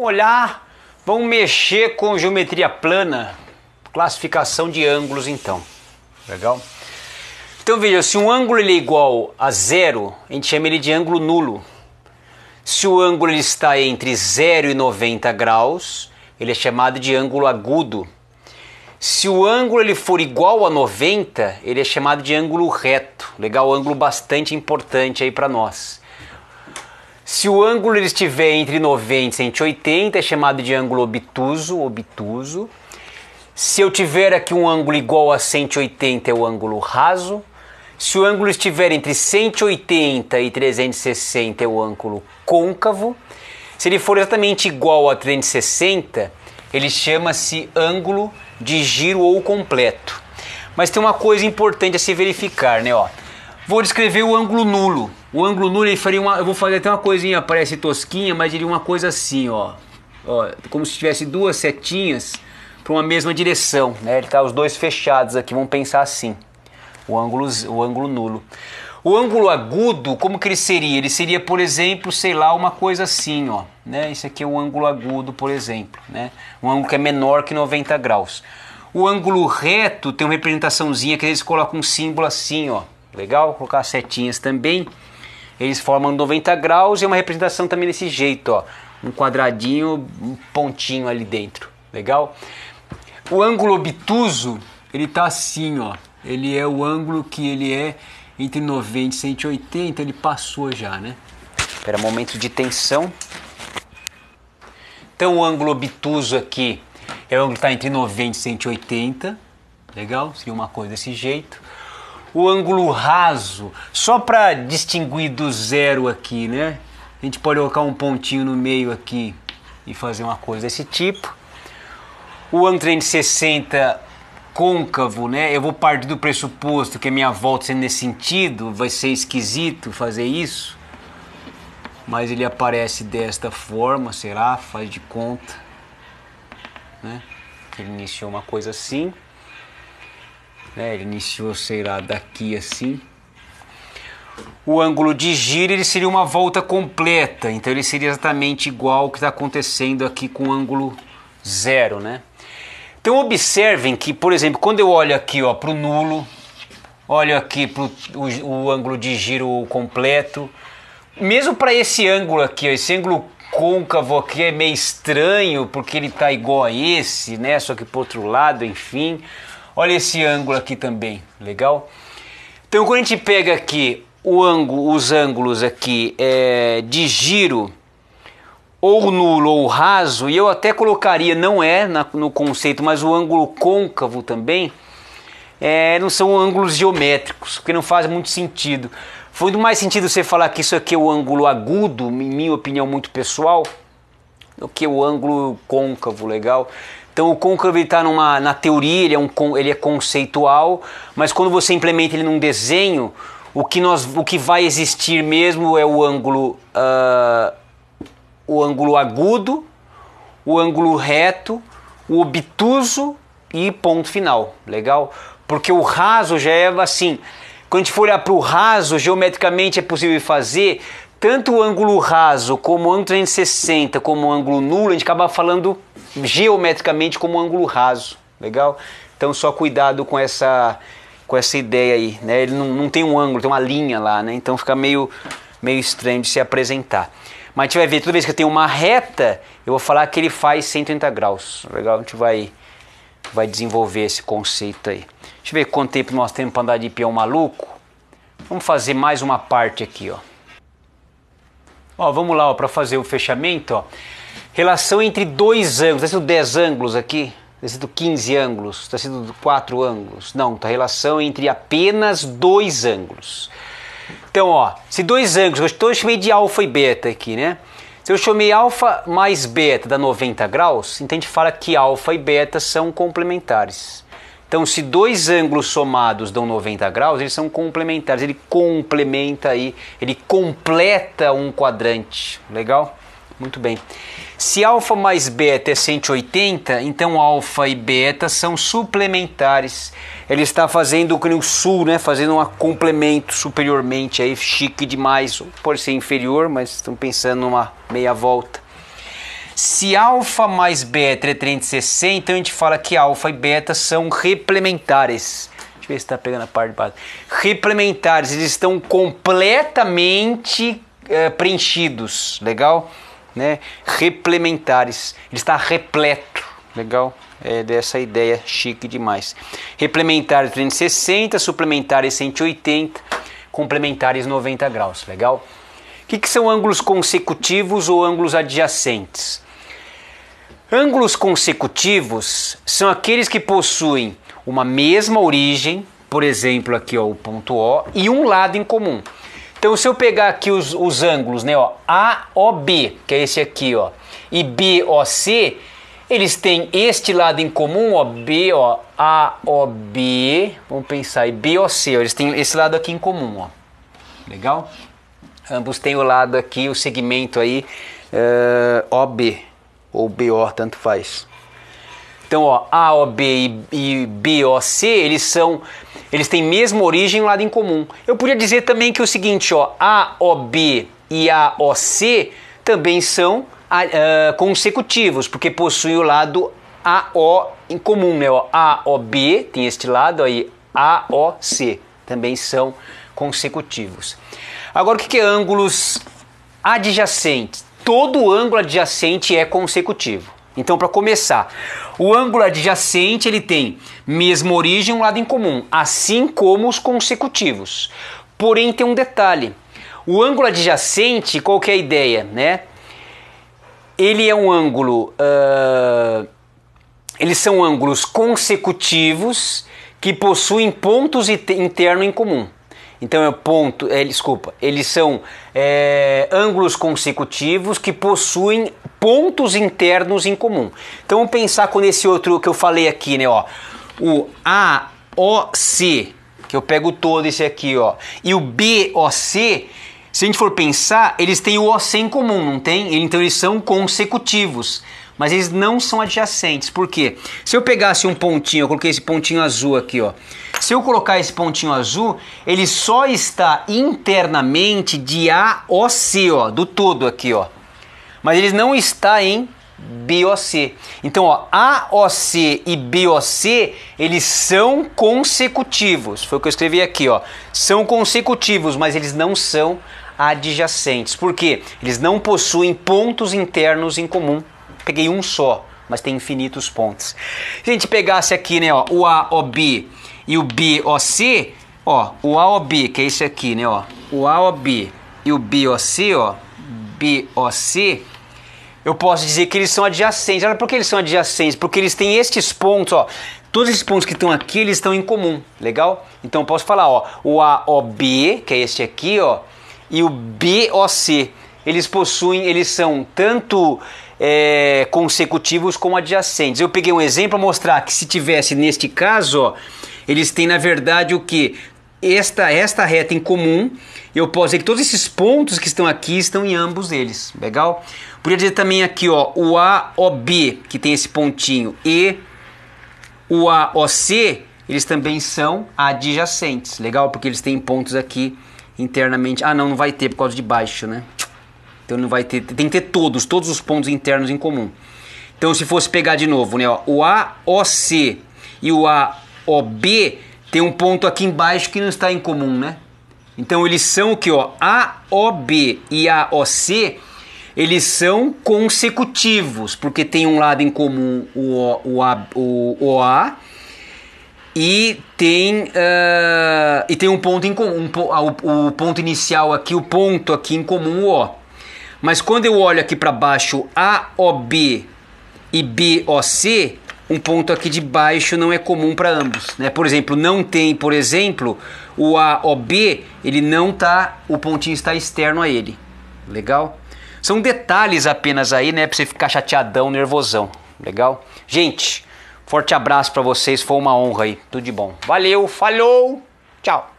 Vamos olhar, vamos mexer com geometria plana, classificação de ângulos então. Legal? Então veja, se um ângulo ele é igual a zero, a gente chama ele de ângulo nulo. Se o ângulo ele está entre 0 e 90 graus, ele é chamado de ângulo agudo. Se o ângulo ele for igual a 90, ele é chamado de ângulo reto. Legal? Ângulo bastante importante aí para nós. Se o ângulo ele estiver entre 90 e 180, é chamado de ângulo obtuso. Se eu tiver aqui um ângulo igual a 180, é o ângulo raso. Se o ângulo estiver entre 180 e 360, é o ângulo côncavo. Se ele for exatamente igual a 360, ele chama-se ângulo de giro ou completo. Mas tem uma coisa importante a se verificar, né? Ó, vou descrever o ângulo nulo. O ângulo nulo ele faria eu vou fazer até uma coisinha, parece tosquinha, mas diria uma coisa assim, ó, como se tivesse duas setinhas para uma mesma direção, né? Ele tá os dois fechados aqui, vamos pensar assim. O ângulo nulo. O ângulo agudo, como que ele seria? Ele seria, por exemplo, sei lá, uma coisa assim, ó, né? Esse aqui é o ângulo agudo, por exemplo, né? Um ângulo que é menor que 90 graus. O ângulo reto tem uma representaçãozinha que eles colocam um símbolo assim, ó. Legal? Vou colocar as setinhas também. Eles formam 90 graus e é uma representação também desse jeito, ó. Um quadradinho, um pontinho ali dentro. Legal? O ângulo obtuso, ele tá assim, ó. Ele é o ângulo que ele é entre 90 e 180, ele passou já, né? Espera, momento de tensão. Então o ângulo obtuso aqui é o ângulo que está entre 90 e 180. Legal? Seria uma coisa desse jeito. O ângulo raso, só para distinguir do zero aqui, né? A gente pode colocar um pontinho no meio aqui e fazer uma coisa desse tipo. O ângulo 360 côncavo, né? Eu vou partir do pressuposto que a minha volta sendo nesse sentido, vai ser esquisito fazer isso, mas ele aparece desta forma, será? Faz de conta, né? Ele iniciou uma coisa assim, né? Ele iniciou, sei lá, daqui assim. O ângulo de giro ele seria uma volta completa, então ele seria exatamente igual ao que está acontecendo aqui com o ângulo zero, né? Então observem que, por exemplo, quando eu olho aqui para o nulo, olho aqui para o ângulo de giro completo, mesmo para esse ângulo aqui, ó, esse ângulo côncavo aqui é meio estranho, porque ele está igual a esse, né? Só que para o outro lado, enfim. Olha esse ângulo aqui também, legal? Então quando a gente pega aqui os ângulos aqui de giro, ou nulo ou raso, e eu até colocaria, não é no conceito, mas o ângulo côncavo também, não são ângulos geométricos, porque não faz muito sentido. Foi muito mais sentido você falar que isso aqui é o ângulo agudo, em minha opinião muito pessoal, do que o ângulo côncavo, legal? Então o côncavo está na teoria, ele é conceitual, mas quando você implementa ele num desenho, o que vai existir mesmo é o ângulo agudo, o ângulo reto, o obtuso e ponto final, legal? Porque o raso já é assim, quando a gente for olhar para o raso, geometricamente é possível fazer tanto o ângulo raso como o ângulo 360, como o ângulo nulo, a gente acaba falando geometricamente como ângulo raso, legal? Então só cuidado com essa ideia aí, né? Ele não tem um ângulo, tem uma linha lá, né? Então fica meio estranho de se apresentar. Mas a gente vai ver, toda vez que eu tenho uma reta, eu vou falar que ele faz 180 graus. Legal? A gente vai desenvolver esse conceito aí. Deixa eu ver quanto tempo nós temos para andar de peão maluco. Vamos fazer mais uma parte aqui, ó. Ó, vamos lá, para fazer o fechamento, ó. Relação entre dois ângulos. Está sendo 10 ângulos aqui? Está sendo 15 ângulos? Está sendo 4 ângulos? Não, está relação entre apenas dois ângulos. Então, ó, se dois ângulos, eu chamei de alfa e beta aqui, né? Se eu chamei alfa mais beta dá 90 graus, então a gente fala que alfa e beta são complementares. Então, se dois ângulos somados dão 90 graus, eles são complementares. Ele complementa aí, ele completa um quadrante. Legal? Muito bem. Se alfa mais beta é 180, então alfa e beta são suplementares. Ele está fazendo o sul, né? Fazendo um complemento superiormente, aí chique demais. Pode ser inferior, mas estão pensando numa meia volta. Se alfa mais beta é 360, então a gente fala que alfa e beta são replementares. Deixa eu ver se está pegando a parte de baixo. Replementares, eles estão completamente preenchidos, legal? Né? Replementares, ele está repleto, legal? É dessa ideia chique demais. Replementares 360, suplementares 180, complementares 90 graus, legal? O que são ângulos consecutivos ou ângulos adjacentes? Ângulos consecutivos são aqueles que possuem uma mesma origem, por exemplo aqui ó, o ponto O, e um lado em comum. Então se eu pegar aqui os ângulos, né, ó, AOB, que é esse aqui, ó, e BOC, eles têm este lado em comum, ó, B, ó, AOB, vamos pensar, e BOC, ó, eles têm esse lado aqui em comum, ó. Legal? Ambos têm o lado aqui, o segmento aí, OB, ou BO, tanto faz. Então, ó, AOB e BOC, eles têm mesma origem e um lado em comum. Eu podia dizer também que é o seguinte, ó, AOB e AOC também são consecutivos, porque possuem o lado AO em comum, né? Ó, AOB tem este lado aí, AOC também são consecutivos. Agora, o que é ângulos adjacentes? Todo ângulo adjacente é consecutivo. Então, para começar, o ângulo adjacente ele tem mesma origem e um lado em comum, assim como os consecutivos. Porém, tem um detalhe. O ângulo adjacente, qual que é a ideia, né? Ele é um ângulo... eles são ângulos consecutivos que possuem pontos internos em comum. Então eles são ângulos consecutivos que possuem pontos internos em comum. Então vamos pensar com esse outro que eu falei aqui, né? Ó, o AOC, que eu pego todo esse aqui, ó, e o BOC, se a gente for pensar, eles têm o OC em comum, não tem? Então eles são consecutivos, mas eles não são adjacentes. Por quê? Se eu pegasse um pontinho, eu coloquei esse pontinho azul aqui, ó. Se eu colocar esse pontinho azul, ele só está internamente de AOC, ó, do todo aqui, ó. Mas ele não está em BOC. Então, ó, AOC e BOC, eles são consecutivos. Foi o que eu escrevi aqui, ó. São consecutivos, mas eles não são adjacentes. Por quê? Eles não possuem pontos internos em comum. Peguei um só, mas tem infinitos pontos. Se a gente pegasse aqui, né, ó, o AOB e o BOC, ó, o AOB, que é esse aqui, né, ó, o AOB e o BOC, ó, BOC, eu posso dizer que eles são adjacentes. Olha por que eles são adjacentes, porque eles têm estes pontos, ó, todos esses pontos que estão aqui, eles estão em comum, legal? Então eu posso falar, ó, o AOB, que é este aqui, ó, e o BOC, eles são tanto consecutivos como adjacentes. Eu peguei um exemplo para mostrar que se tivesse neste caso, ó, eles têm na verdade o que? Esta reta em comum, eu posso dizer que todos esses pontos que estão aqui estão em ambos eles, legal? Podia dizer também aqui, ó, o AOB, que tem esse pontinho, e o AOC, eles também são adjacentes, legal? Porque eles têm pontos aqui internamente. Ah, não vai ter por causa de baixo, né? Então não vai ter, tem que ter todos os pontos internos em comum. Então se fosse pegar de novo, né, ó, o AOC e o AOB tem um ponto aqui embaixo que não está em comum, né? Então eles são o que, ó, AOB e AOC, eles são consecutivos, porque tem um lado em comum o OA e tem um ponto em comum, o ponto inicial aqui, o ponto aqui em comum, o O. Mas quando eu olho aqui para baixo, AOB e BOC, um ponto aqui de baixo não é comum para ambos, né? Por exemplo, não tem, por exemplo, o AOB, ele não tá, o pontinho está externo a ele. Legal? São detalhes apenas aí, né, para você ficar chateadão, nervosão. Legal? Gente, forte abraço para vocês, foi uma honra aí. Tudo de bom. Valeu, falou, tchau.